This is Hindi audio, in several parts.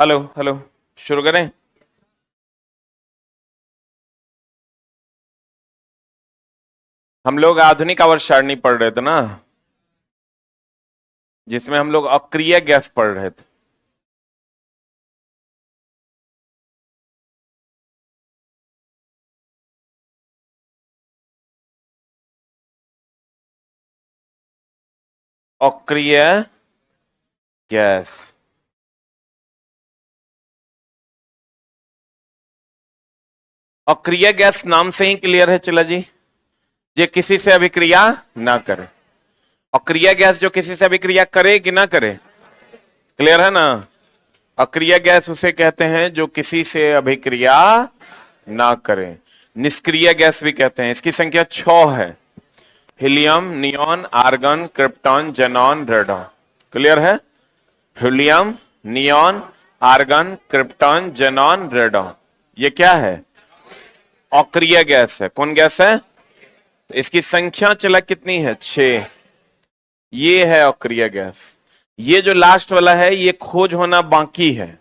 Hello hello. शुरू करें। हम लोग आधुनिक आवर्त सारणी पढ़ रहे थे ना, जिसमें हम लोग अक्रिय गैस पढ़ रहे थे। अक्रिय गैस। अक्रिय गैस नाम से ही क्लियर है चला जी, जे किसी से अभिक्रिया ना करे। अक्रिय गैस जो किसी से अभिक्रिया करे कि ना करे, क्लियर है ना। अक्रिय गैस उसे कहते हैं जो किसी से अभिक्रिया ना करे। निष्क्रिय गैस भी कहते हैं। इसकी संख्या 6 है। Helium, neon, argon, krypton, xenon, radon. Clear है। Helium, neon, argon, krypton, xenon, radon, ये क्या है? अक्रिय गैस है। कौन गैस है? तो इसकी संख्या चला कितनी है? 6। ये है अक्रिय गैस। ये जो लास्ट वाला है ये खोज होना बाकी है,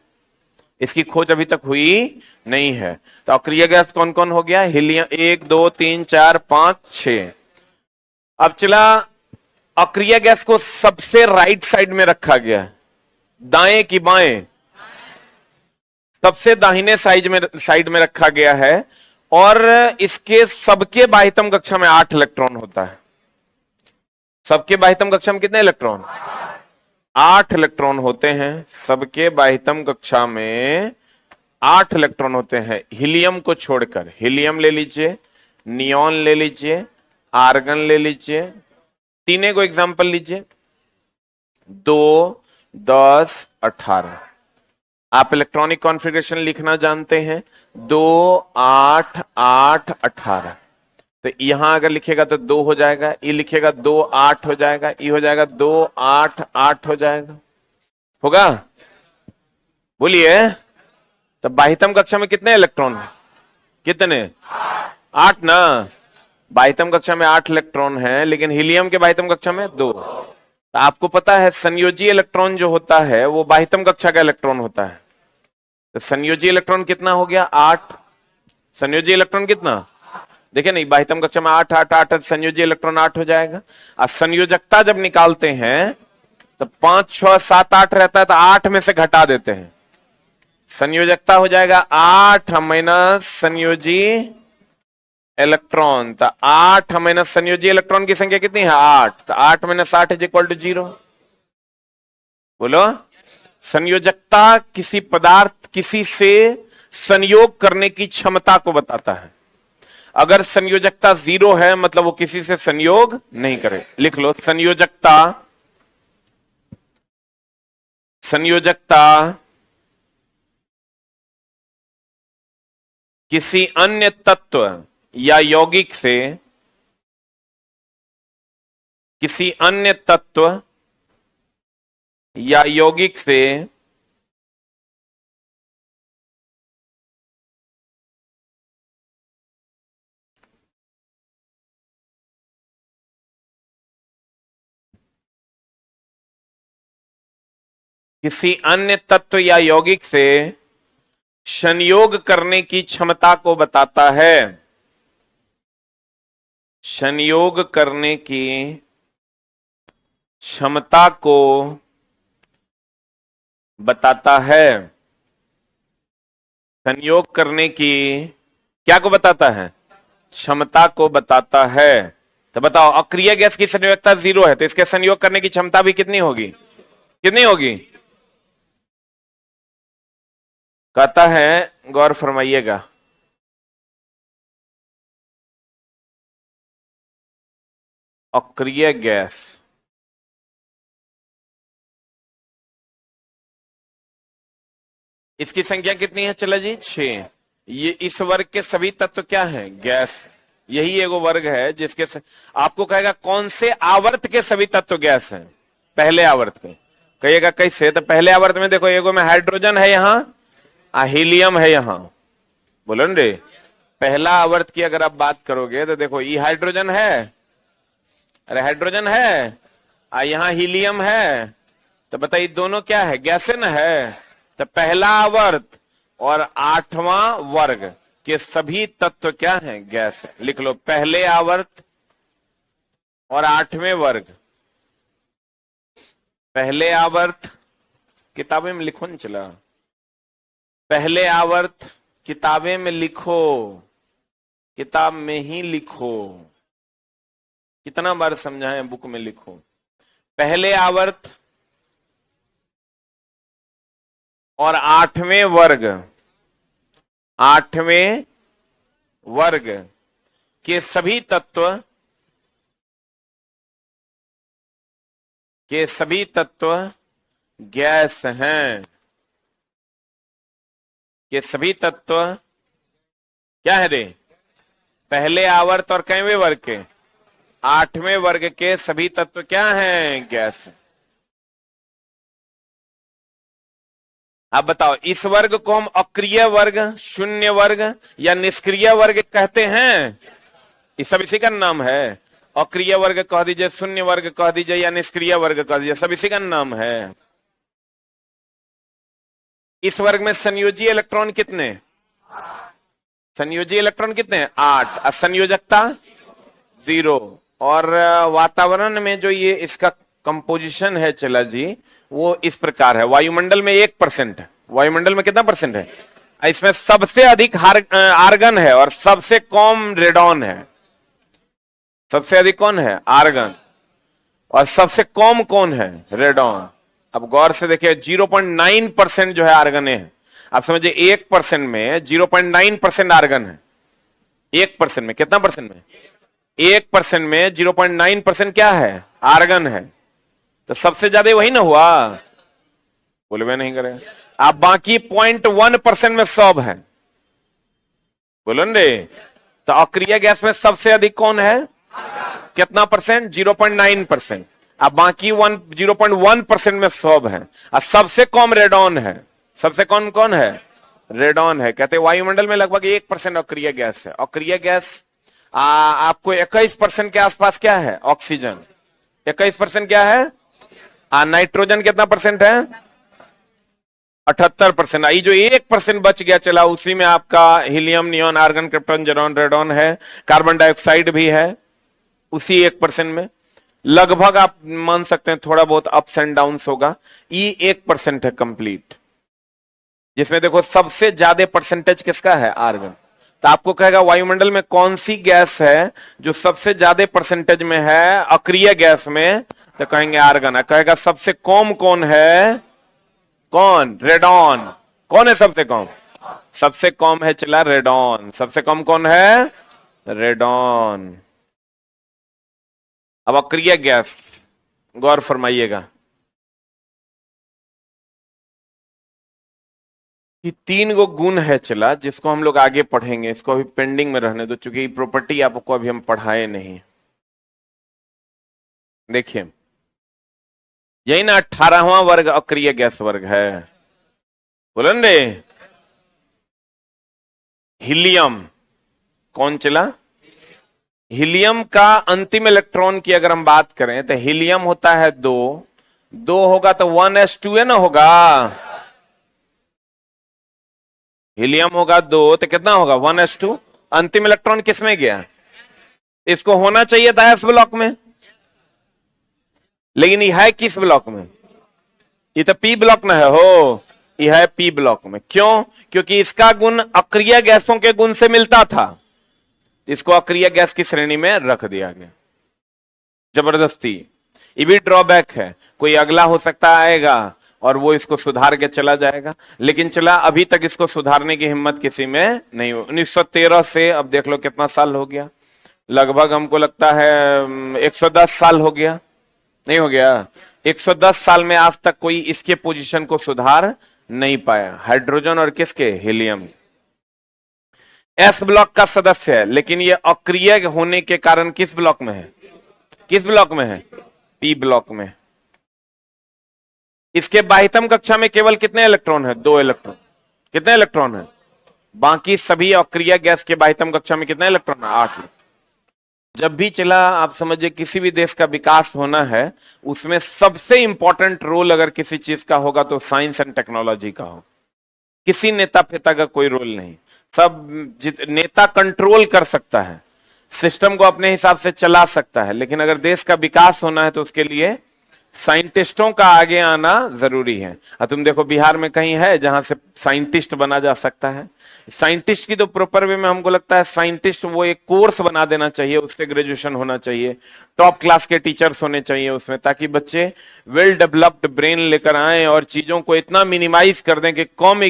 इसकी खोज अभी तक हुई नहीं है। तो अक्रिय गैस कौन कौन हो गया? हीलियम 1 2 3 4 5 6। अब चला, अक्रिय गैस को सबसे राइट साइड में रखा गया है, दाएं की बाएं? सबसे दाहिने साइड में रखा गया है। और इसके सबके बाह्यतम कक्षा में 8 इलेक्ट्रॉन होता है। सबके बाह्यतम कक्षा में कितने इलेक्ट्रॉन? 8 इलेक्ट्रॉन होते हैं। सबके बाह्यतम कक्षा में 8 इलेक्ट्रॉन होते हैं, हीलियम को छोड़कर। हीलियम ले लीजिए, नियॉन ले लीजिए, आर्गन ले लीजिए। तीनों को एग्जांपल लीजिए। 2 10 18। आप इलेक्ट्रॉनिक कॉन्फ़िगरेशन लिखना जानते हैं। 2 8 8 18। तो यहां अगर लिखेगा तो 2 हो जाएगा, ये लिखेगा 2 8 हो जाएगा, ये हो जाएगा 2 8 8 हो जाएगा। होगा? बोलिए। तो बाह्यतम कक्षा में कितने इलेक्ट्रॉन है? कितने? 8 ना। बाह्यतम कक्षा में 8 इलेक्ट्रॉन है, लेकिन हीलियम के बाह्यतम कक्षा में 2। तो आपको पता है संयोजी इलेक्ट्रॉन जो होता है वो बाह्यतम कक्षा का इलेक्ट्रॉन होता है। तो संयोजी इलेक्ट्रॉन कितना हो गया? 8। संयोजी इलेक्ट्रॉन कितना? देखिए नहीं, बाह्यतम कक्षा में 8 8 8, संयोजी इलेक्ट्रॉन 8 हो जाएगा। और संयोजकता जब निकालते हैं तो 5 6 7 8 रहता है, तो 8 में से घटा देते हैं। संयोजकता हो जाएगा 8 माइनस संयोजी इलेक्ट्रॉन। तो 8 माइनस संयोजी इलेक्ट्रॉन की संख्या कितनी है? 8। तो 8 माइनस 8 इज इक्वल टू 0। बोलो। संयोजकता किसी पदार्थ किसी से संयोग करने की क्षमता को बताता है। अगर संयोजकता 0 है मतलब वो किसी से संयोग नहीं करे। लिख लो, संयोजकता, संयोजकता किसी अन्य तत्व या यौगिक से, किसी अन्य तत्व या यौगिक से किसी अन्य तत्व या यौगिक से संयोग करने की क्षमता को बताता है। संयोग करने की क्षमता को बताता है। संयोग करने की क्या को बताता है? क्षमता को बताता है। तो बताओ, अक्रिय गैस की संयोजकता 0 है, तो इसके संयोग करने की क्षमता भी कितनी होगी? कितनी होगी? कहता है, गौर फरमाइएगा। अक्रिय गैस इसकी संख्या कितनी है? चला जी 6। ये इस वर्ग के सभी तत्व क्या हैं? गैस। यही एगो वर्ग है जिसके आपको कहेगा कौन से आवर्त के सभी तत्व गैस हैं? पहले आवर्त के। कहिएगा कैसे? तो पहले आवर्त में देखो, एगो में हाइड्रोजन है, यहां हीलियम है, यहां। बोलो न रे। पहला आवर्त की अगर आप बात करोगे तो देखो, ये हाइड्रोजन है, अरे हाइड्रोजन है, यहां हीलियम है। तो बताइए दोनों क्या है? गैसें न है। तो पहला आवर्त और आठवां वर्ग के सभी तत्व क्या हैं? गैस है। लिख लो, पहले आवर्त और आठवें वर्ग। पहले आवर्त किताबें में लिखो, नहीं चला। पहले आवर्त किताबें में लिखो, किताब में ही लिखो। कितना बार समझाएं, बुक में लिखो। पहले आवर्त और आठवें वर्ग, आठवें वर्ग के सभी तत्व, के सभी तत्व गैस हैं। के सभी तत्व क्या है रे? पहले आवर्त और कैवें वर्ग के? आठवें वर्ग के सभी तत्व क्या हैं? गैस। अब बताओ, इस वर्ग को हम अक्रिय वर्ग, शून्य वर्ग या निष्क्रिय वर्ग कहते हैं? ये सब इसी का नाम है। अक्रिय वर्ग कह दीजिए, शून्य वर्ग कह दीजिए या निष्क्रिय वर्ग कह दीजिए, सब इसी का नाम है। इस वर्ग में संयोजी इलेक्ट्रॉन कितने? संयोजी इलेक्ट्रॉन कितने? 8। असंयोजकता 0। और वातावरण में जो ये इसका कंपोजिशन है चला जी, वो इस प्रकार है। वायुमंडल में 1% है। वायुमंडल में कितना परसेंट है? इसमें सबसे अधिक आर्गन है और सबसे कम रेडॉन है। सबसे अधिक कौन है? आर्गन। और सबसे कम कौन है? रेडॉन। अब गौर से देखिए, 0.9% जो है आर्गन है। आप समझिए 1% में 0.9% आर्गन है। 1% में कितना परसेंट में? 1% में 0.9% क्या है? आर्गन है। तो सबसे ज्यादा वही ना हुआ, बोलवे नहीं करे आप। बाकी 0.1% में सब है, बोलो रे। तो अक्रिय गैस में सबसे अधिक कौन है? कितना परसेंट? 0.9%। अब बाकी 0.1% में सब है। और सबसे कम रेडॉन है। सबसे कम कौन है? रेडॉन है। कहते वायुमंडल में लगभग 1% अक्रिय गैस है। अक्रिय गैस आपको 21% के आसपास क्या है? ऑक्सीजन। 21% क्या है? नाइट्रोजन कितना परसेंट है? 78%। ये जो 1% बच गया चला, उसी में आपका हीलियम, नियॉन, आर्गन, क्रिप्टॉन, ज़ेरॉन, रेडॉन है। कार्बन डाइऑक्साइड भी है उसी 1% में। लगभग आप मान सकते हैं थोड़ा बहुत अप्स एंड डाउन्स होगा। ये 1% है कंप्लीट, जिसमें देखो सबसे ज्यादा परसेंटेज किसका है? आर्गन। तो आपको कहेगा वायुमंडल में कौन सी गैस है जो सबसे ज्यादा परसेंटेज में है अक्रिय गैस में? तो कहेंगे आर्गन है। कहेगा सबसे कम कौन है? कौन? रेडॉन। कौन है सबसे कम? सबसे कम है चला रेडॉन। सबसे कम कौन है? रेडॉन। अब अक्रिय गैस गौर फरमाइएगा, कि 3 गो गुण है चला, जिसको हम लोग आगे पढ़ेंगे। इसको अभी पेंडिंग में रहने दो, चूंकि प्रॉपर्टी आपको अभी हम पढ़ाए नहीं। देखिए, यही ना 18वां वर्ग अक्रिय गैस वर्ग है, बोलन रे। हीलियम कौन चला? हीलियम का अंतिम इलेक्ट्रॉन की अगर हम बात करें तो हीलियम होता है 2 होगा तो 1s2 ना होगा। हीलियम होगा 2 तो कितना होगा? 1s2। अंतिम इलेक्ट्रॉन किस में गया? इसको होना चाहिए था s ब्लॉक में, लेकिन यह है किस ब्लॉक में? ये तो p ब्लॉक में है हो। यह है p ब्लॉक में। क्यों? क्योंकि इसका गुण अक्रिय गैसों के गुण से मिलता था। इसको अक्रिय गैस की श्रेणी में रख दिया गया जबरदस्ती। ये भी ड्रॉबैक है। कोई अगला हो सकता आएगा और वो इसको सुधार के चला जाएगा, लेकिन चला अभी तक इसको सुधारने की हिम्मत किसी में नहीं हो। 1913 से अब देख लो कितना साल हो गया, लगभग हमको लगता है 110 साल हो गया। नहीं हो गया? 110 साल में आज तक कोई इसके पोजीशन को सुधार नहीं पाया। हाइड्रोजन और किसके? हीलियम। एस ब्लॉक का सदस्य है, लेकिन ये अक्रिय होने के कारण किस ब्लॉक में है? किस ब्लॉक में है? पी ब्लॉक में। इसके बाह्यतम कक्षा में केवल कितने इलेक्ट्रॉन है? 2 इलेक्ट्रॉन। कितने इलेक्ट्रॉन है? बाकी सभी अक्रिय गैस के बाह्यतम कक्षा में कितने इलेक्ट्रॉन है? 8। जब भी चला आप समझिए किसी भी देश का विकास होना है, उसमें सबसे इंपॉर्टेंट रोल अगर किसी चीज का होगा तो साइंस एंड टेक्नोलॉजी का हो। किसी नेता फेता का कोई रोल नहीं। सब नेता कंट्रोल कर सकता है, सिस्टम को अपने हिसाब से चला सकता है, लेकिन अगर देश का विकास होना है तो उसके लिए साइंटिस्टों का आगे आना जरूरी है। तुम देखो बिहार में कहीं है जहां से साइंटिस्ट बना जा सकता है? साइंटिस्ट की तो प्रॉपर वे में हमको लगता है साइंटिस्ट वो एक कोर्स बना देना चाहिए, उससे ग्रेजुएशन होना चाहिए, टॉप क्लास के टीचर्स होने चाहिए उसमें, ताकि बच्चे वेल डेवलप्ड ब्रेन लेकर आए और चीजों को इतना मिनिमाइज कर दें कि कम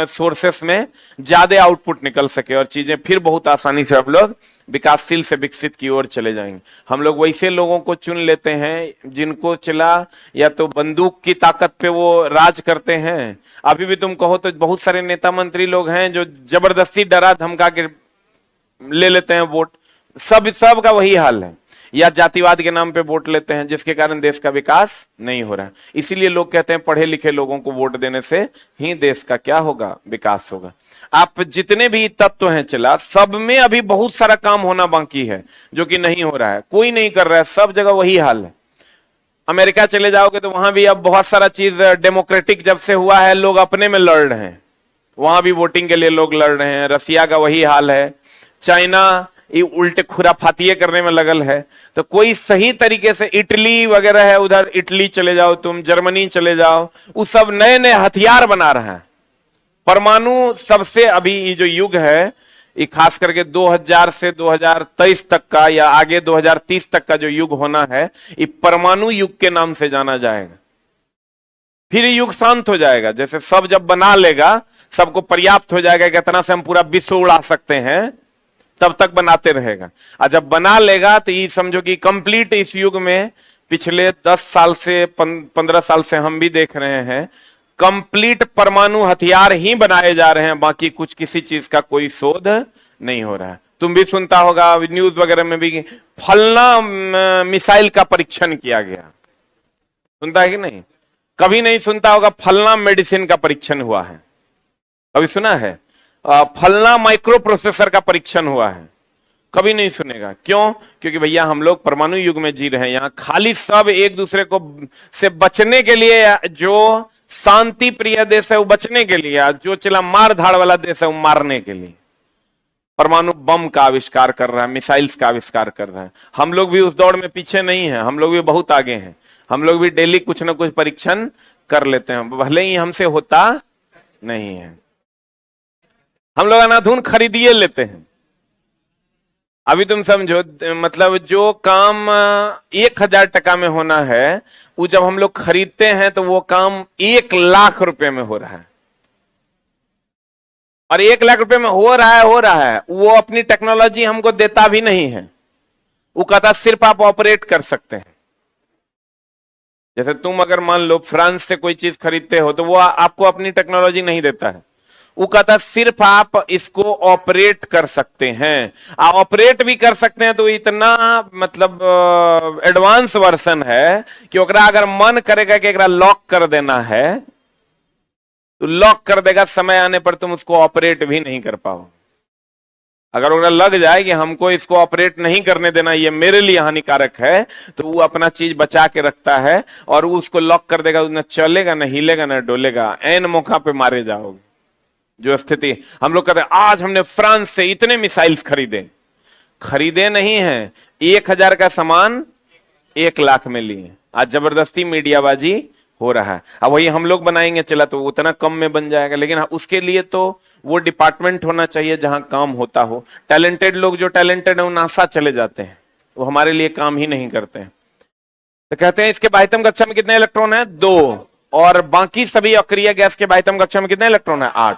सोर्सेस में ज्यादा आउटपुट निकल सके और चीजें फिर बहुत आसानी से हम लोग विकासशील से विकसित की ओर चले जाएंगे। हम लोग वैसे लोगों को चुन लेते हैं जिनको चला या तो बंदूक की ताकत पे वो राज करते हैं। अभी भी तुम कहो तो बहुत सारे नेता मंत्री लोग हैं जो जबरदस्ती डरा धमका के ले लेते हैं वोट। सब का वही हाल है, या जातिवाद के नाम पे वोट लेते हैं, जिसके कारण देश का विकास नहीं हो रहा है। इसीलिए लोग कहते हैं पढ़े लिखे लोगों को वोट देने से ही देश का क्या होगा, विकास होगा। आप जितने भी तत्व हैं चला, सब में अभी बहुत सारा काम होना बाकी है जो कि नहीं हो रहा है, कोई नहीं कर रहा है, सब जगह वही हाल है। अमेरिका चले जाओगे तो वहां भी अब बहुत सारा चीज डेमोक्रेटिक जब से हुआ है, लोग अपने में लड़ रहे हैं, वहां भी वोटिंग के लिए लोग लड़ रहे हैं। रसिया का वही हाल है, चाइना ये उल्टे खुराफातिये करने में लगल है। तो कोई सही तरीके से, इटली वगैरह है उधर, इटली चले जाओ तुम, जर्मनी चले जाओ, वो सब नए नए हथियार बना रहे हैं। परमाणु सबसे अभी ये जो युग है, ये खास करके 2000 से 2023 तक का या आगे 2030 तक का जो युग होना है, ये परमाणु युग के नाम से जाना जाएगा। फिर ये युग शांत हो जाएगा, जैसे सब जब बना लेगा, सबको पर्याप्त हो जाएगा कि इतना से हम पूरा विश्व उड़ा सकते हैं, तब तक बनाते रहेगा। और जब बना लेगा तो ये समझो कि कंप्लीट इस युग में पिछले 10 साल से 15 साल से हम भी देख रहे हैं, कंप्लीट परमाणु हथियार ही बनाए जा रहे हैं, बाकी कुछ किसी चीज का कोई शोध नहीं हो रहा है। तुम भी सुनता होगा न्यूज वगैरह में भी, फलना मिसाइल का परीक्षण किया गया, सुनता है कि नहीं? कभी नहीं सुनता होगा फलना मेडिसिन का परीक्षण हुआ है, कभी सुना है? फलना माइक्रो प्रोसेसर का परीक्षण हुआ है, कभी नहीं सुनेगा। क्यों? क्योंकि भैया हम लोग परमाणु युग में जी रहे हैं। यहाँ खाली सब एक दूसरे को से बचने के लिए, जो शांति प्रिय देश है वो बचने के लिए, जो चला मार धाड़ वाला देश है वो मारने के लिए परमाणु बम का आविष्कार कर रहा है, मिसाइल्स का आविष्कार कर रहा है। हम लोग भी उस दौड़ में पीछे नहीं है, हम लोग भी बहुत आगे हैं। हम लोग भी डेली कुछ ना कुछ परीक्षण कर लेते हैं, भले ही हमसे होता नहीं है। हम लोग अनाधून खरीदिए लेते हैं। अभी तुम समझो, मतलब जो काम 1000 टका में होना है, वो जब हम लोग खरीदते हैं तो वो काम 1 लाख रुपए में हो रहा है। और 1 लाख रुपए में हो रहा है, वो अपनी टेक्नोलॉजी हमको देता भी नहीं है। वो कहता सिर्फ आप ऑपरेट कर सकते हैं। जैसे तुम अगर मान लो फ्रांस से कोई चीज खरीदते हो तो वो आपको अपनी टेक्नोलॉजी नहीं देता है, वो कहता सिर्फ आप इसको ऑपरेट कर सकते हैं। आप ऑपरेट भी कर सकते हैं तो इतना मतलब एडवांस वर्जन है कि ओकरा अगर मन करेगा कि एकरा लॉक कर देना है तो लॉक कर देगा, समय आने पर तुम उसको ऑपरेट भी नहीं कर पाओ। अगर ओकरा लग जाए कि हमको इसको ऑपरेट नहीं करने देना, ये मेरे लिए हानिकारक है, तो वो अपना चीज बचा के रखता है और वो उसको लॉक कर देगा। न चलेगा, न हिलेगा, न डोलेगा, ऐन मौका पे मारे जाओगे। जो स्थिति हम लोग कहते हैं, आज हमने फ्रांस से इतने मिसाइल्स खरीदे नहीं है, 1000 का सामान 1 लाख में लिए। आज जबरदस्ती मीडियाबाजी हो रहा है। अब वही हम लोग बनाएंगे चला तो उतना कम में बन जाएगा, लेकिन उसके लिए तो वो डिपार्टमेंट होना चाहिए जहां काम होता हो। टैलेंटेड लोग जो टैलेंटेड है वो नासा चले जाते हैं, वो हमारे लिए काम ही नहीं करते हैं। तो कहते हैं इसके बाह्यतम कक्षा में कितने इलेक्ट्रॉन है? 2, और बाकी सभी अक्रिय गैस के बाह्यतम कक्षा में कितने इलेक्ट्रॉन है? 8।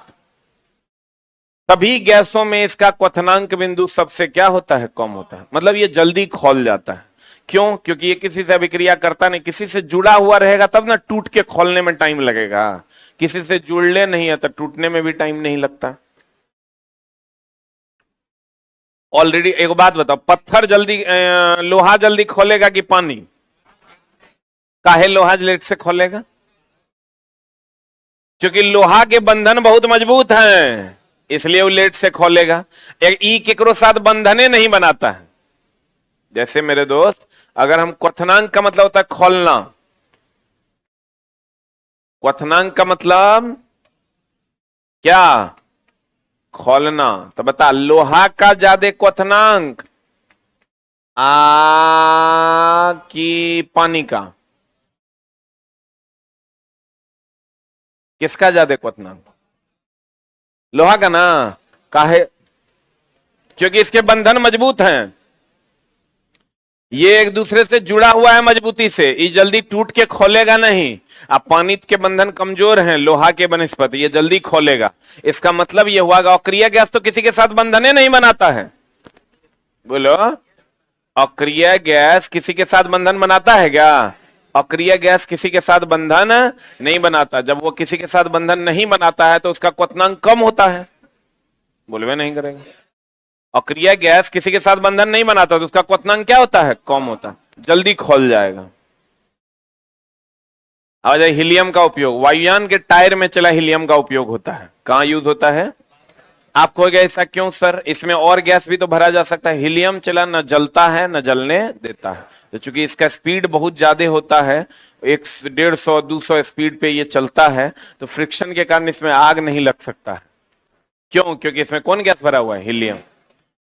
सभी गैसों में इसका क्वथनांक बिंदु सबसे क्या होता है? कम होता है। मतलब ये जल्दी खौल जाता है। क्यों? क्योंकि ये किसी से अभिक्रिया करता नहीं, किसी से जुड़ा हुआ रहेगा तब ना टूट के खोलने में टाइम लगेगा। किसी से जुड़ले नहीं है तो टूटने में भी टाइम नहीं लगता। ऑलरेडी एक बात बताओ, पत्थर जल्दी लोहा जल्दी खोलेगा कि पानी? काहे लोहा लेट से खोलेगा? क्योंकि लोहा के बंधन बहुत मजबूत हैं, इसलिए वो लेट से खोलेगा। एक ई केकरो साथ बंधने नहीं बनाता है। जैसे मेरे दोस्त, अगर हम क्वथनांक का मतलब होता है खोलना, क्वथनांक का मतलब क्या खोलना। तो बता, लोहा का ज्यादा क्वथनांक कि पानी का? किसका ज्यादा क्वथनांक? लोहा का ना। काहे? क्योंकि इसके बंधन मजबूत हैं, ये एक दूसरे से जुड़ा हुआ है मजबूती से, ये जल्दी टूट के खोलेगा नहीं। अब पानी के बंधन कमजोर हैं लोहा के बनस्पत, ये जल्दी खोलेगा। इसका मतलब ये हुआ कि अक्रिय गैस तो किसी के साथ बंधने नहीं बनाता है। बोलो, अक्रिय गैस किसी के साथ बंधन बनाता है क्या? अक्रिय गैस किसी के साथ बंधन नहीं बनाता। जब वो किसी के साथ बंधन नहीं बनाता है तो उसका क्वथनांक कम होता है। बोलवे नहीं करेगा। अक्रिय गैस किसी के साथ बंधन नहीं बनाता तो उसका क्वथनांक क्या होता है? कम होता है, जल्दी खोल जाएगा। आ जाए हीलियम का उपयोग, वायुयान के टायर में चला हीलियम का उपयोग होता है। कहां यूज होता है? आपको हो गया ऐसा क्यों सर, इसमें और गैस भी तो भरा जा सकता है। हीलियम चला न जलता है न जलने देता है, तो चूंकि इसका स्पीड बहुत ज्यादा होता है, 150-200 स्पीड पे ये चलता है, तो फ्रिक्शन के कारण इसमें आग नहीं लग सकता है। क्यों? क्योंकि इसमें कौन गैस भरा हुआ है? हीलियम।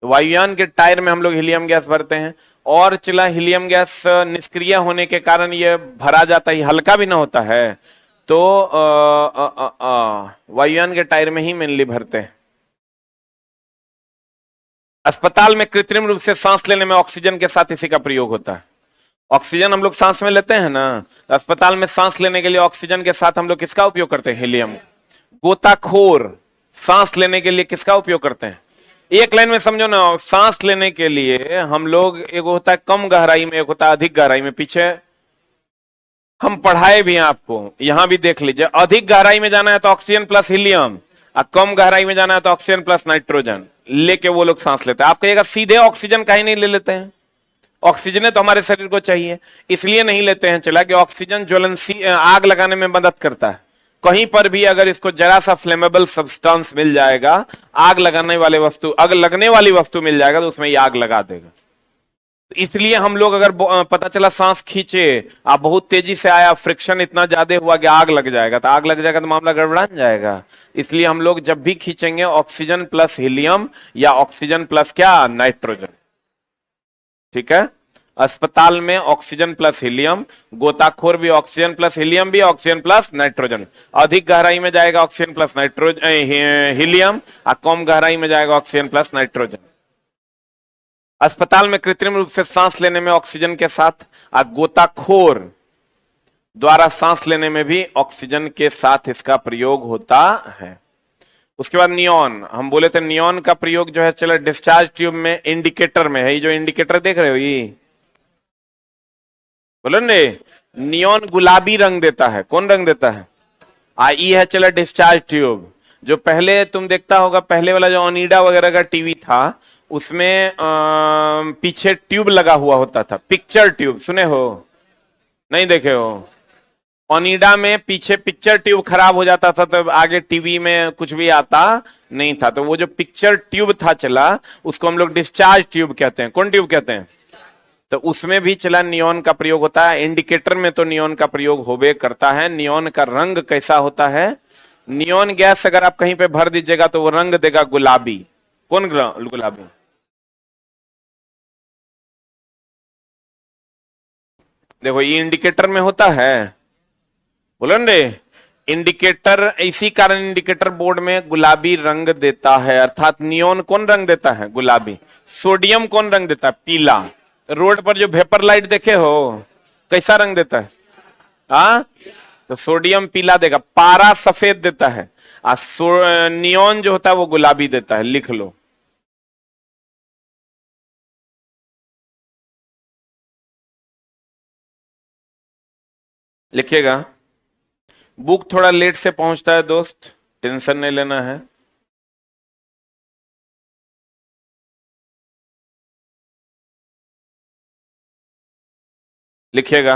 तो वायुयान के टायर में हम लोग हीलियम गैस भरते हैं। और चला हीलियम गैस निष्क्रिय होने के कारण ये भरा जाता है, हल्का भी ना होता है, तो वायुयान के टायर में ही मेनली भरते हैं। अस्पताल में कृत्रिम रूप से सांस लेने में ऑक्सीजन के साथ इसी का प्रयोग होता है। ऑक्सीजन हम लोग सांस में लेते हैं ना, तो अस्पताल में सांस लेने के लिए ऑक्सीजन के साथ हम लोग किसका उपयोग करते हैं? हीलियम। गोताखोर सांस लेने के लिए किसका उपयोग करते हैं? एक लाइन में समझो ना, सांस लेने के लिए हम लोग, एक होता है कम गहराई में, एक होता है अधिक गहराई में। पीछे हम पढ़ाए भी हैं आपको, यहां भी देख लीजिए। अधिक गहराई में जाना है तो ऑक्सीजन प्लस हीलियम, और कम गहराई में जाना है तो ऑक्सीजन प्लस नाइट्रोजन लेके वो लोग सांस लेते हैं। आप कहिएगा सीधे ऑक्सीजन काहे नहीं ले लेते हैं? ऑक्सीजन तो हमारे शरीर को चाहिए, इसलिए नहीं लेते हैं। चला कि ऑक्सीजन ज्वलनशील, आग लगाने में मदद करता है। कहीं पर भी अगर इसको जरा सा फ्लेमेबल सब्सटेंस मिल जाएगा, आग लगाने वाले वस्तु, आग लगने वाली वस्तु मिल जाएगा, तो उसमें ये आग लगा देगा। इसलिए हम लोग अगर पता चला सांस खींचे, आप बहुत तेजी से आया, फ्रिक्शन इतना ज्यादा हुआ कि आग लग जाएगा, तो आग लग जाएगा तो मामला गड़बड़ा जाएगा। इसलिए हम लोग जब भी खींचेंगे ऑक्सीजन प्लस हीलियम या ऑक्सीजन प्लस क्या, नाइट्रोजन। ठीक है, अस्पताल में ऑक्सीजन प्लस हीलियम, गोताखोर भी ऑक्सीजन प्लस हीलियम भी, ऑक्सीजन प्लस नाइट्रोजन। अधिक गहराई में जाएगा ऑक्सीजन प्लस नाइट्रोजन हीलियम, और कम गहराई में जाएगा ऑक्सीजन प्लस नाइट्रोजन। अस्पताल में कृत्रिम रूप से सांस लेने में ऑक्सीजन के साथ, और गोताखोर द्वारा सांस लेने में भी ऑक्सीजन के साथ इसका प्रयोग होता है। उसके बाद नियॉन, हम बोले थे नियॉन का प्रयोग जो है, चलो डिस्चार्ज ट्यूब में, इंडिकेटर में है। ये जो इंडिकेटर देख रहे हो, ये बोलो ने, नियॉन गुलाबी रंग देता है। कौन रंग देता है? आई है चला डिस्चार्ज ट्यूब। जो पहले तुम देखता होगा, पहले वाला जो ओनिडा वगैरह का टीवी था, उसमें पीछे ट्यूब लगा हुआ होता था, पिक्चर ट्यूब। सुने हो? नहीं देखे हो? ओनिडा में पीछे पिक्चर ट्यूब खराब हो जाता था, तब आगे टीवी में कुछ भी आता नहीं था। तो वो जो पिक्चर ट्यूब था चला, उसको हम लोग डिस्चार्ज ट्यूब कहते हैं। कौन ट्यूब कहते हैं? तो उसमें भी चला नियॉन का प्रयोग होता है। इंडिकेटर में तो नियॉन का प्रयोग होबे करता है। नियॉन का रंग कैसा होता है? नियॉन गैस अगर आप कहीं पे भर दीजिएगा तो वो रंग देगा गुलाबी। कौन गुलाबी? देखो, ये इंडिकेटर में होता है। बोलो रे, इंडिकेटर, इसी कारण इंडिकेटर बोर्ड में गुलाबी रंग देता है। अर्थात नियॉन कौन रंग देता है? गुलाबी। सोडियम कौन रंग देता है? पीला। रोड पर जो वेपर लाइट देखे हो, कैसा रंग देता है? हाँ, तो सोडियम पीला देगा, पारा सफेद देता है, और नियॉन जो होता है वो गुलाबी देता है। लिख लो। लिखिएगा। बुक थोड़ा लेट से पहुंचता है दोस्त, टेंशन नहीं लेना है। लिखिएगा।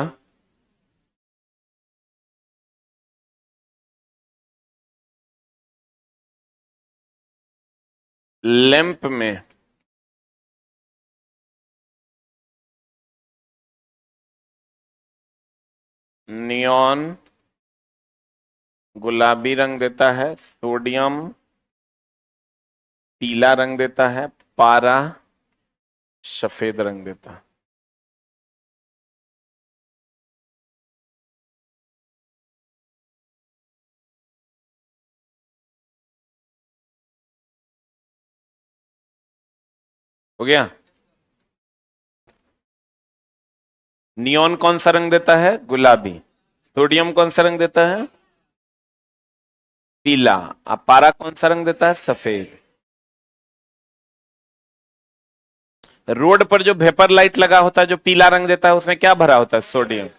लैंप में नियॉन गुलाबी रंग देता है, सोडियम पीला रंग देता है, पारा सफेद रंग देता है। हो गया। नियॉन कौन सा रंग देता है? गुलाबी। सोडियम कौन सा रंग देता है? पीला। अब पारा कौन सा रंग देता है? सफेद। रोड पर जो वेपर लाइट लगा होता है जो पीला रंग देता है, उसमें क्या भरा होता है? सोडियम।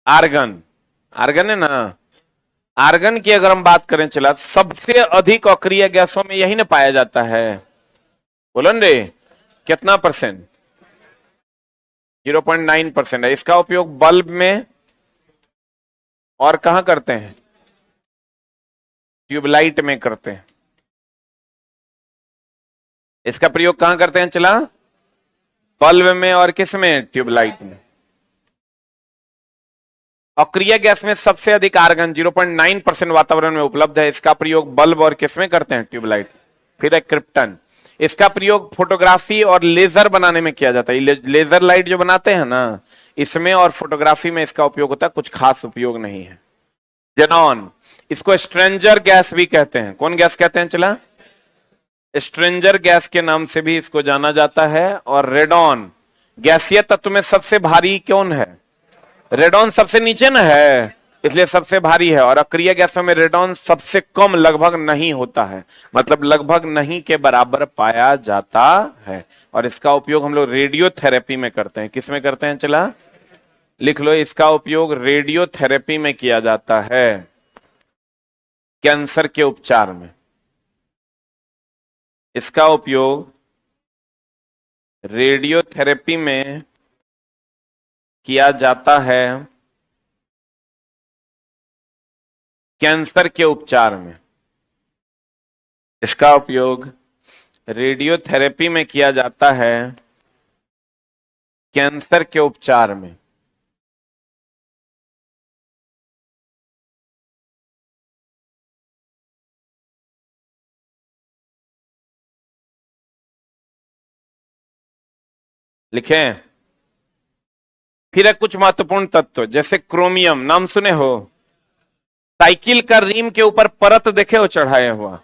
आर्गन। आर्गन है ना। आर्गन की अगर हम बात करें, चला सबसे अधिक अक्रिय गैसों में यही ना पाया जाता है। बोलो रे, कितना परसेंट? 0.9% है। इसका उपयोग बल्ब में और कहां करते हैं? ट्यूबलाइट में करते हैं। इसका प्रयोग कहां करते हैं? चला बल्ब में और किस में? ट्यूबलाइट में। अक्रिय गैस में सबसे अधिक आर्गन 0.9% वातावरण में उपलब्ध है। इसका प्रयोग बल्ब और किस में करते हैं? ट्यूबलाइट। फिर है क्रिप्टन। इसका प्रयोग फोटोग्राफी और लेजर बनाने में किया जाता है। लेजर लाइट जो बनाते हैं ना, इसमें और फोटोग्राफी में इसका उपयोग होता है। कुछ खास उपयोग नहीं है। जेनॉन, इसको स्ट्रेंजर गैस भी कहते हैं। कौन गैस कहते हैं? चला स्ट्रेंजर गैस के नाम से भी इसको जाना जाता है। और रेडॉन, गैसीय तत्व में सबसे भारी कौन है? रेडॉन सबसे नीचे ना है, इसलिए सबसे भारी है। और अक्रिय गैसों में रेडॉन सबसे कम, लगभग नहीं होता है। मतलब लगभग नहीं के बराबर पाया जाता है। और इसका उपयोग हम लोग रेडियो थेरेपी में करते हैं। किस में करते हैं? चला लिख लो, इसका उपयोग रेडियो थेरेपी में किया जाता है, कैंसर के उपचार में। इसका उपयोग रेडियोथेरेपी में किया जाता है, कैंसर के उपचार में। इसका उपयोग रेडियोथेरेपी में किया जाता है, कैंसर के उपचार में। लिखें। फिर है कुछ महत्वपूर्ण तत्व, जैसे क्रोमियम, नाम सुने हो? साइकिल का रिम के ऊपर परत देखे हो चढ़ाया हुआ,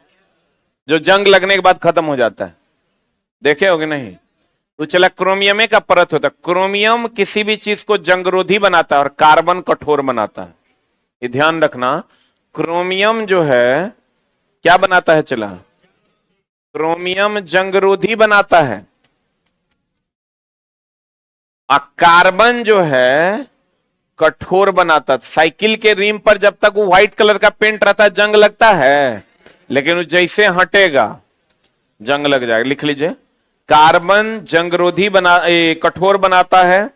जो जंग लगने के बाद खत्म हो जाता है, देखे होगे? नहीं। तो चला क्रोमियम का परत होता है। क्रोमियम किसी भी चीज को जंगरोधी बनाता है और कार्बन कठोर बनाता है। ये ध्यान रखना, क्रोमियम जो है क्या बनाता है? चला क्रोमियम जंगरोधी बनाता है। और कार्बन जो है कठोर बनाता है। साइकिल के रिम पर जब तक वो व्हाइट कलर का पेंट रहता है जंग लगता है, लेकिन वो जैसे हटेगा जंग लग जाएगा। लिख लीजिए, कार्बन जंगरोधी कठोर बनाता है।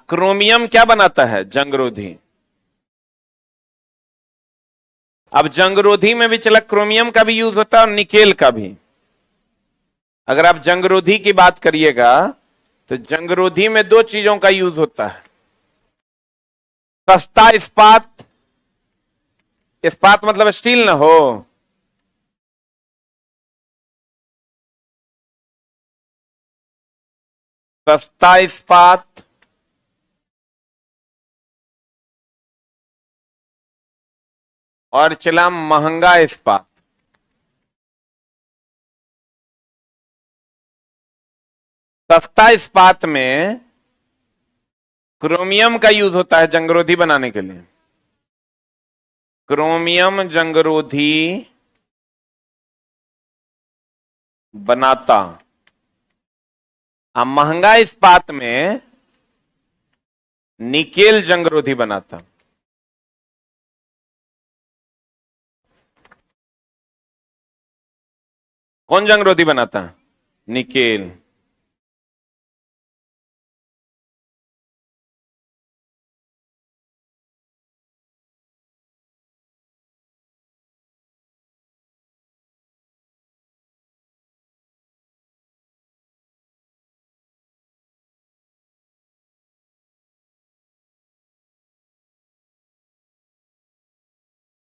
क्रोमियम क्या बनाता है? जंगरोधी। अब जंगरोधी में भी चला क्रोमियम का भी यूज होता है और निकेल का भी। अगर आप जंगरोधी की बात करिएगा तो जंगरोधी में दो चीजों का यूज होता है। सस्ता इस्पात, इस्पात मतलब स्टील ना हो, सस्ता इस्पात और चला महंगा इस्पात। सस्ता इस्पात में क्रोमियम का यूज होता है जंगरोधी बनाने के लिए। क्रोमियम जंगरोधी बनाता। महंगा इस्पात में निकेल जंगरोधी बनाता। कौन जंगरोधी बनाता? निकेल।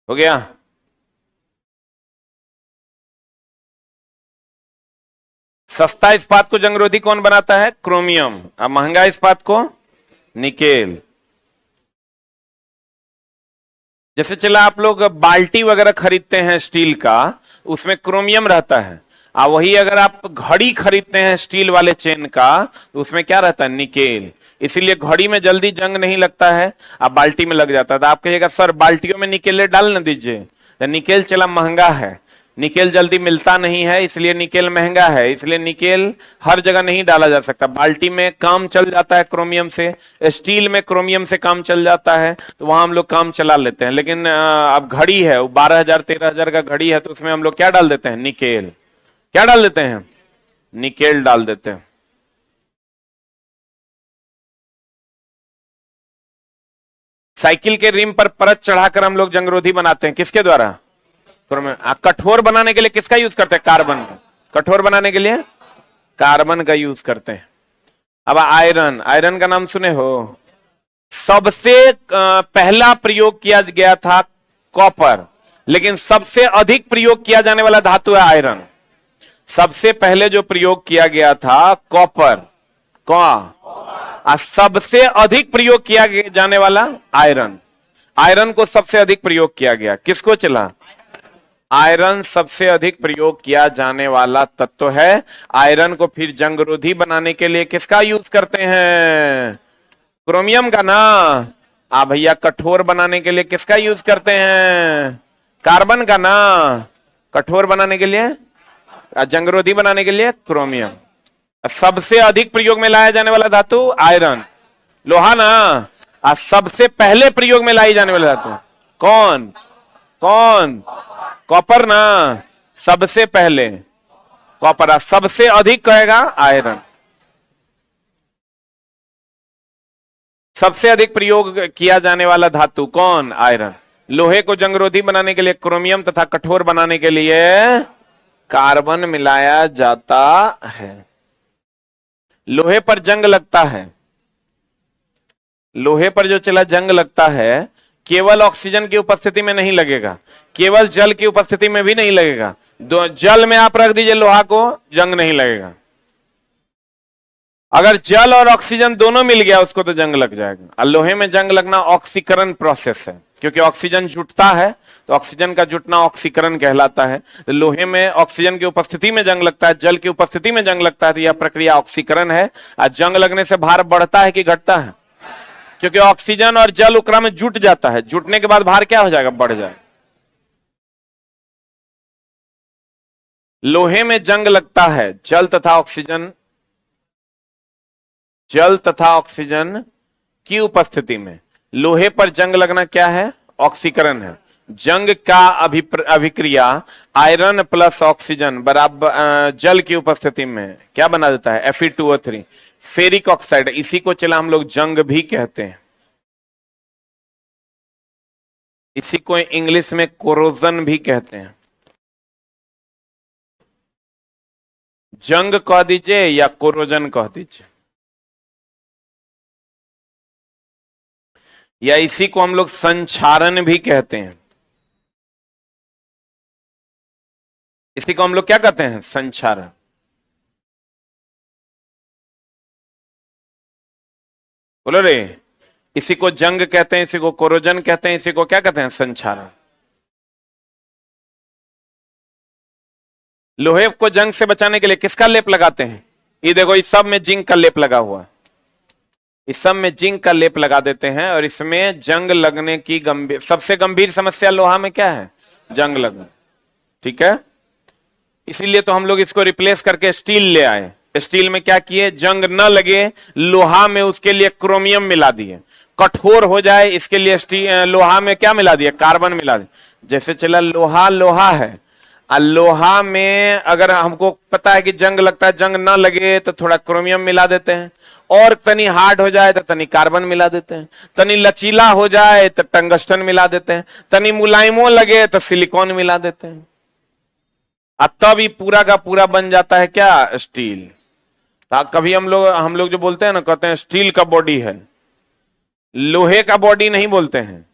हो गया। सस्ता इस्पात को जंगरोधी कौन बनाता है? क्रोमियम। अब महंगा इस्पात को निकेल। जैसे चला आप लोग बाल्टी वगैरह खरीदते हैं स्टील का, उसमें क्रोमियम रहता है। वही अगर आप घड़ी खरीदते हैं स्टील वाले चेन का, तो उसमें क्या रहता है? निकेल। इसीलिए घड़ी में जल्दी जंग नहीं लगता है, अब बाल्टी में लग जाता है। तो आप कहिएगा सर बाल्टियों में निकेल डाल न दीजिए, तो निकेल चला महंगा है, निकेल जल्दी मिलता नहीं है, इसलिए निकेल महंगा है, इसलिए निकेल हर जगह नहीं डाला जा सकता। बाल्टी में काम चल जाता है क्रोमियम से, स्टील में क्रोमियम से काम चल जाता है, तो वहां हम लोग काम चला लेते हैं। लेकिन अब घड़ी है, वो 12,000 13,000 का घड़ी है, तो उसमें हम लोग क्या डाल देते हैं? निकेल। क्या डाल देते हैं? निकेल डाल देते हैं। साइकिल के रिम पर परत चढ़ाकर हम लोग जंगरोधी बनाते हैं, किसके द्वारा? कठोर बनाने के लिए किसका यूज करते हैं? कार्बन। कठोर बनाने के लिए कार्बन का यूज करते हैं। अब आयरन, आयरन का नाम सुने हो? सबसे पहला प्रयोग किया गया था कॉपर, लेकिन सबसे अधिक प्रयोग किया जाने वाला धातु है आयरन। सबसे पहले जो प्रयोग किया गया था कॉपर, सबसे अधिक प्रयोग किया जाने वाला आयरन। आयरन को सबसे अधिक प्रयोग किया गया, किसको चला? आयरन सबसे अधिक प्रयोग किया जाने वाला तत्व है। आयरन को फिर जंगरोधी बनाने के लिए किसका यूज करते हैं? क्रोमियम का ना। भैया कठोर बनाने के लिए किसका यूज करते हैं? कार्बन का ना। कठोर बनाने के लिए, जंगरोधी बनाने के लिए क्रोमियम। सबसे अधिक प्रयोग में लाया जाने वाला धातु आयरन। लोहा ना। सबसे पहले प्रयोग में लाई जाने वाला धातु कौन? कौन? कॉपर ना। सबसे पहले कॉपर, सबसे अधिक कहेगा आयरन। सबसे अधिक प्रयोग किया जाने वाला धातु कौन? आयरन। लोहे को जंगरोधी बनाने के लिए क्रोमियम तथा कठोर बनाने के लिए कार्बन मिलाया जाता है। लोहे पर जंग लगता है, लोहे पर जो चला जंग लगता है, केवल ऑक्सीजन की उपस्थिति में नहीं लगेगा, केवल जल की उपस्थिति में भी नहीं लगेगा। जल में आप रख दीजिए लोहा को, जंग नहीं लगेगा। अगर जल और ऑक्सीजन दोनों मिल गया उसको तो जंग लग जाएगा। और लोहे में जंग लगना ऑक्सीकरण प्रोसेस है, क्योंकि ऑक्सीजन जुटता है, तो ऑक्सीजन का जुटना ऑक्सीकरण कहलाता है। तो लोहे में ऑक्सीजन की उपस्थिति में जंग लगता है, जल की उपस्थिति में जंग लगता है, तो यह प्रक्रिया ऑक्सीकरण है। और जंग लगने से भार बढ़ता है कि घटता है? क्योंकि ऑक्सीजन और जल उकरा में जुट जाता है, जुटने के बाद भार क्या हो जाएगा? बढ़ जाएगा। लोहे में जंग लगता है जल तथा ऑक्सीजन, जल तथा ऑक्सीजन की उपस्थिति में। लोहे पर जंग लगना क्या है? ऑक्सीकरण है। जंग का अभिक्रिया आयरन प्लस ऑक्सीजन बराबर जल की उपस्थिति में क्या बना देता है? Fe2O3, ferric oxide. इसी को चला हम लोग जंग भी कहते हैं। इसी को इंग्लिश में कोरोजन भी कहते हैं। जंग कह दीजिए या कोरोजन कह दीजिए, या इसी को हम लोग संक्षारण भी कहते हैं। इसी को हम लोग क्या कहते हैं? संक्षारण। बोलो रे। इसी को जंग कहते हैं, इसी को कोरोजन कहते हैं, इसी को क्या कहते हैं? संक्षारण। लोहे को जंग से बचाने के लिए किसका लेप लगाते हैं? ये देखो, इस सब में जिंक का लेप लगा हुआ है, इस सब में जिंक का लेप लगा देते हैं। और इसमें जंग लगने की सबसे गंभीर समस्या लोहा में क्या है? जंग लगना। ठीक है, इसीलिए तो हम लोग इसको रिप्लेस करके स्टील ले आए। स्टील में क्या किए? जंग न लगे, लोहा में उसके लिए क्रोमियम मिला दिए, कठोर हो जाए इसके लिए लोहा में क्या मिला दिया? कार्बन मिला दिया। जैसे चला लोहा, लोहा है, लोहा में अगर हमको पता है कि जंग लगता है, जंग ना लगे तो थोड़ा क्रोमियम मिला देते हैं, और तनी हार्ड हो जाए तो तनी कार्बन मिला देते हैं, तनी लचीला हो जाए तो टंगस्टन मिला देते हैं, तनी मुलायमो लगे तो सिलिकॉन मिला देते हैं, तब ही पूरा का पूरा बन जाता है क्या? स्टील। कभी हम लोग जो बोलते हैं ना, कहते हैं स्टील का बॉडी है, लोहे का बॉडी नहीं बोलते हैं,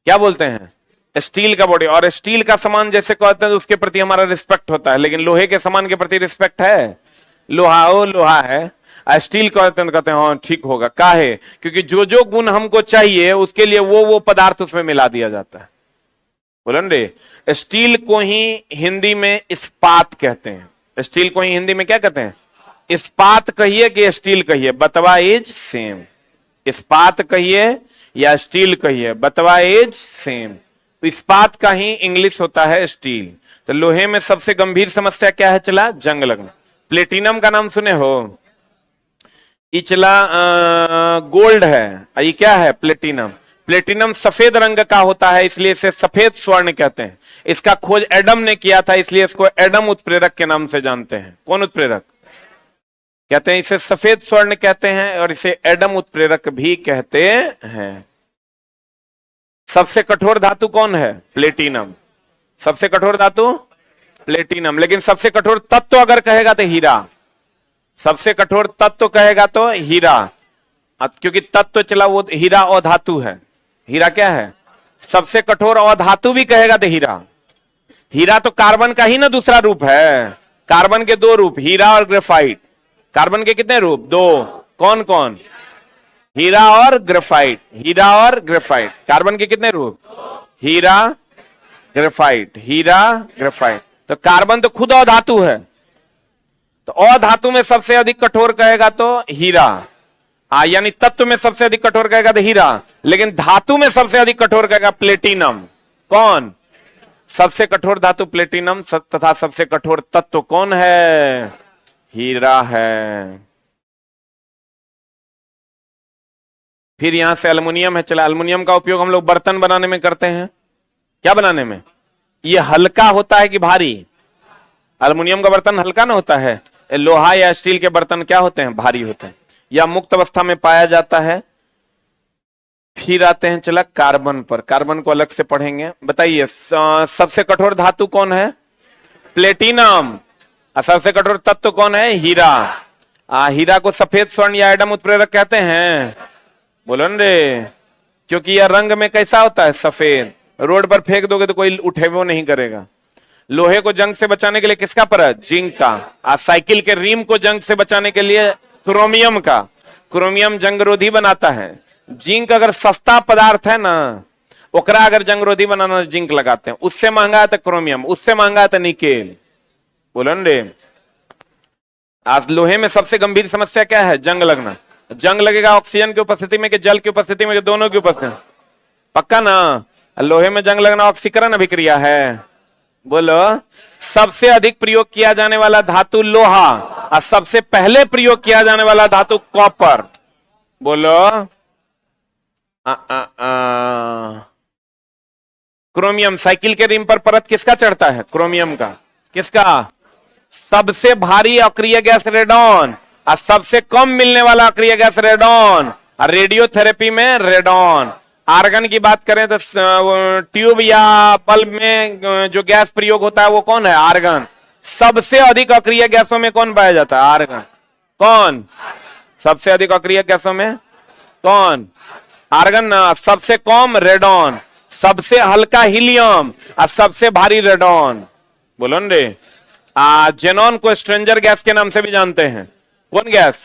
क्या बोलते हैं? स्टील का बॉडी, और स्टील का सामान जैसे कहते हैं तो उसके प्रति हमारा रिस्पेक्ट होता है, लेकिन लोहे के सामान के प्रति रिस्पेक्ट है? लोहा वो लोहा है, स्टील कहते हैं तो कहते हैं हाँ ठीक होगा, काहे? क्योंकि जो जो गुण हमको चाहिए उसके लिए वो पदार्थ उसमें मिला दिया जाता है। बोलन रे, स्टील को ही हिंदी में इस्पात कहते हैं। स्टील को ही हिंदी में क्या कहते हैं? इस्पात कहिए कि स्टील कहिए, बतवा इज सेम। इस्पात कहिए या स्टील कहिए, बतवा इज सेम। इस्पात का ही इंग्लिश होता है स्टील। तो लोहे में सबसे गंभीर समस्या क्या है? चला जंग लगना। प्लेटिनम का नाम सुने हो? ये चला गोल्ड है, ये क्या है? प्लेटिनम। प्लेटिनम सफेद रंग का होता है, इसलिए इसे सफेद स्वर्ण कहते हैं। इसका खोज एडम ने किया था, इसलिए इसको एडम उत्प्रेरक के नाम से जानते हैं। कौन उत्प्रेरक कहते हैं? इसे सफेद स्वर्ण कहते हैं और इसे एडम उत्प्रेरक भी कहते हैं। सबसे कठोर धातु कौन है? प्लेटिनम। सबसे कठोर धातु प्लेटिनम। लेकिन सबसे कठोर तत्व अगर कहेगा तो हीरा। सबसे कठोर तत्व कहेगा तो हीरा, क्योंकि तत्व चला वो हीरा और धातु है। हीरा क्या है? सबसे कठोर और धातु भी कहेगा तो हीरा। हीरा तो कार्बन का ही ना दूसरा रूप है। कार्बन के दो रूप, हीरा और ग्रेफाइट। कार्बन के कितने रूप? दो। कौन कौन? हीरा और ग्रेफाइट। हीरा और ग्रेफाइट। कार्बन के कितने रूप? हीरा ग्रेफाइट, हीरा ग्रेफाइट। तो कार्बन तो खुद अधातु है, तो अधातु में सबसे अधिक कठोर कहेगा तो हीरा। यानी तत्व में सबसे अधिक कठोर कहेगा तो हीरा, लेकिन धातु में सबसे अधिक कठोर कहेगा प्लेटिनम। कौन? सबसे कठोर धातु प्लेटिनम तथा सबसे कठोर तत्व कौन है? हीरा है। फिर यहां से एल्युमिनियम है। चला, एल्युमिनियम का उपयोग हम लोग बर्तन बनाने में करते हैं। क्या बनाने में? ये हल्का होता है कि भारी? एल्युमिनियम का बर्तन हल्का ना होता है। लोहा या स्टील के बर्तन क्या होते हैं? भारी होते हैं। या मुक्त अवस्था में पाया जाता है। फिर आते हैं चला कार्बन पर। कार्बन को अलग से पढ़ेंगे। बताइए सबसे कठोर धातु कौन है? प्लेटिनम। सबसे कठोर तत्व कौन है? हीरा। हीरा को सफेद स्वर्ण या एडम उत्प्रेरक कहते हैं। बोलो न रे, क्योंकि यह रंग में कैसा होता है? सफेद। रोड पर फेंक दोगे तो कोई उठे वो नहीं करेगा। लोहे को जंग से बचाने के लिए किसका परत? जिंक का। साइकिल के रिम को जंग से बचाने के लिए क्रोमियम का। क्रोमियम जंगरोधी बनाता है। जिंक अगर सस्ता पदार्थ है ना, ओकरा अगर जंगरोधी बनाना जिंक लगाते हैं। उससे महंगा है तो क्रोमियम, उससे महंगा है तो निकेल। बोलो न रे, आज लोहे में सबसे गंभीर समस्या क्या है? जंग लगना। जंग लगेगा ऑक्सीजन की उपस्थिति में कि जल की उपस्थिति में कि दोनों की उपस्थिति में? पक्का ना? लोहे में जंग लगना ऑक्सीकरण अभिक्रिया है। बोलो, सबसे अधिक प्रयोग किया जाने वाला धातु लोहा और सबसे पहले प्रयोग किया जाने वाला धातु कॉपर। बोलो, क्रोमियम। साइकिल के रिम पर परत किसका चढ़ता है? क्रोमियम का। किसका? सबसे भारी अक्रिय गैस रेडॉन और सबसे कम मिलने वाला अक्रिय गैस रेडॉन। रेडियोथेरेपी में रेडॉन। आर्गन की बात करें तो ट्यूब या बल्ब में जो गैस प्रयोग होता है वो कौन है? आर्गन। सबसे अधिक अक्रिय गैसों में कौन पाया जाता है? आर्गन। कौन? सबसे अधिक अक्रिय गैसों में कौन? आर्गन ना। सबसे कम रेडॉन, सबसे हल्का हीलियम और सबसे भारी रेडॉन। बोलो न रे, जेनॉन को स्ट्रेंजर गैस के नाम से भी जानते हैं। कौन गैस?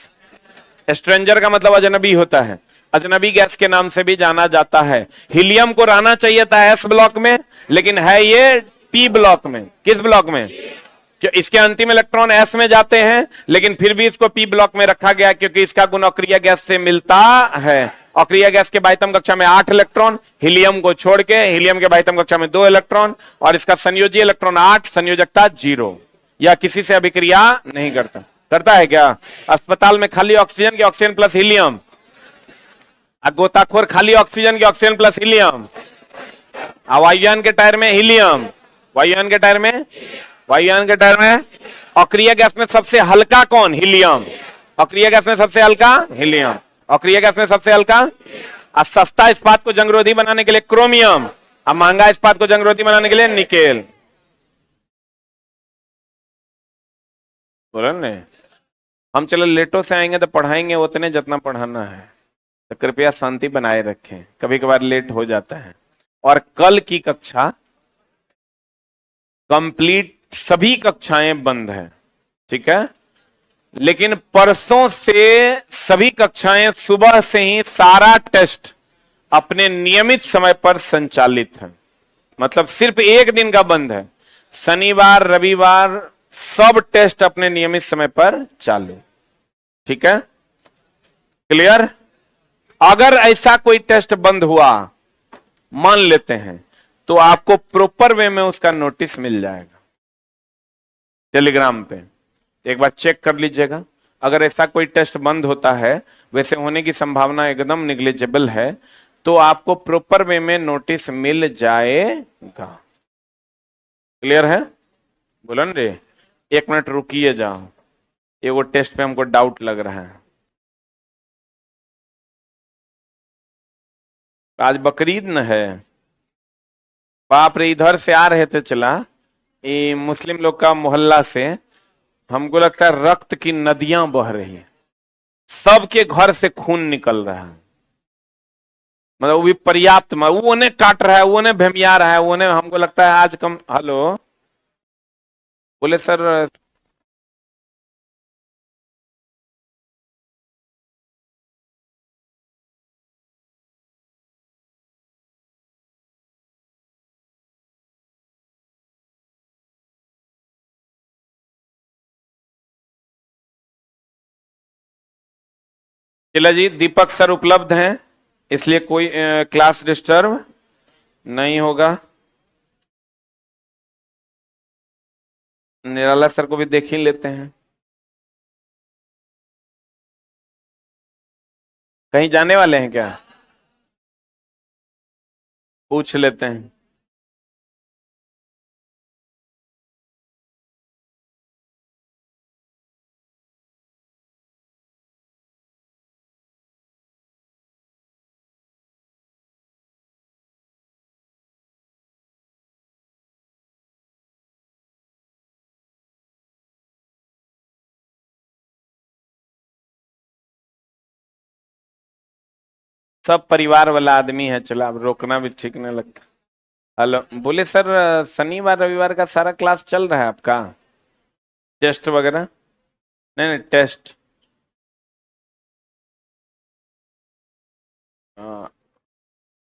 स्ट्रेंजर का मतलब अजनबी होता है। अजनबी गैस के नाम से भी जाना जाता है। हीलियम को रहना चाहिए था एस ब्लॉक में, लेकिन है ये पी ब्लॉक में। किस ब्लॉक में? जो इसके अंतिम इलेक्ट्रॉन एस में जाते हैं, लेकिन फिर भी इसको पी ब्लॉक में रखा गया क्योंकि इसका गुण अक्रिय गैस से मिलता है। अक्रिय गैस के बाह्यतम कक्षा में 8 इलेक्ट्रॉन, हीलियम को छोड़ के। हीलियम के बाह्यतम कक्षा में 2 इलेक्ट्रॉन और इसका संयोजी इलेक्ट्रॉन 8, संयोजकता 0। या किसी से अभिक्रिया नहीं करता। करता है क्या? अस्पताल में खाली ऑक्सीजन की ऑक्सीजन प्लस हीलियम, गोताखोर खाली ऑक्सीजन की ऑक्सीजन प्लस हीलियम। वायुयान के टायर में हीलियम। वायुयान के टायर में, वायुयान के टायर में। अक्रिय गैस में सबसे हल्का कौन? हीलियम। अक्रिय गैस में सबसे हल्का हीलियम। अक्रिय गैस में सबसे हल्का। सस्ता इस्पात को जंगरोधी बनाने के लिए क्रोमियम और महंगा इस्पात को जंगरोधी बनाने के लिए निकेल। बोलो ने, हम चलो लेटो से आएंगे तो पढ़ाएंगे उतने जितना पढ़ाना है, तो कृपया शांति बनाए रखें। कभी कभार लेट हो जाता है। और कल की कक्षा कंप्लीट, सभी कक्षाएं बंद है, ठीक है। लेकिन परसों से सभी कक्षाएं सुबह से ही सारा टेस्ट अपने नियमित समय पर संचालित है। मतलब सिर्फ एक दिन का बंद है, शनिवार रविवार सब टेस्ट अपने नियमित समय पर चालू, ठीक है, क्लियर। अगर ऐसा कोई टेस्ट बंद हुआ मान लेते हैं तो आपको प्रॉपर वे में उसका नोटिस मिल जाएगा टेलीग्राम पे, एक बार चेक कर लीजिएगा। अगर ऐसा कोई टेस्ट बंद होता है, वैसे होने की संभावना एकदम निग्लिजिबल है, तो आपको प्रॉपर वे में नोटिस मिल जाएगा। क्लियर है, बोलो ना रे। 1 मिनट रुकिए जाओ, ये वो टेस्ट पे हमको डाउट लग रहा है। आज बकरीद न है, बाप रे, इधर से आ रहे थे चला, ये मुस्लिम लोग का मोहल्ला से, हमको लगता है रक्त की नदियां बह रही है, सबके घर से खून निकल रहा है। मतलब वो भी पर्याप्त, वो ने काट रहा है, वो ने भेमिया रहा है, वो ने, हमको लगता है आज कम। हेलो, बोले सर चिला जी, दीपक सर उपलब्ध हैं, इसलिए कोई क्लास डिस्टर्ब नहीं होगा। निराला सर को भी देख ही लेते हैं, कहीं जाने वाले हैं क्या, पूछ लेते हैं। सब परिवार वाला आदमी है, चलो अब रोकना भी ठीक नहीं लगता। हेलो, बोले सर शनिवार रविवार का सारा क्लास चल रहा है आपका, टेस्ट वगैरह? नहीं नहीं, टेस्ट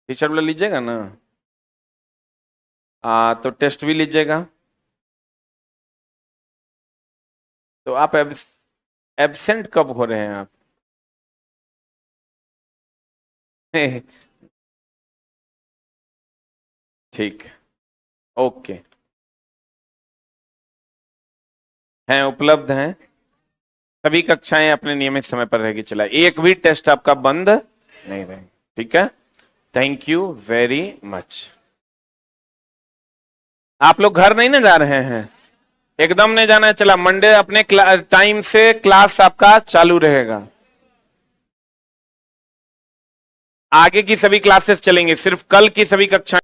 टीचर वाला लीजिएगा ना, तो टेस्ट भी लीजिएगा। तो आप एब्सेंट कब हो रहे हैं आप? ठीक, ओके, हैं उपलब्ध हैं, सभी कक्षाएं अपने नियमित समय पर रहेगी, चला एक भी टेस्ट आपका बंद नहीं रहेगा, ठीक है। Thank you very much. आप लोग घर नहीं ना जा रहे हैं? एकदम नहीं जाना है, चला मंडे अपने टाइम से क्लास आपका चालू रहेगा। आगे की सभी क्लासेस चलेंगे, सिर्फ कल की सभी कक्षाएं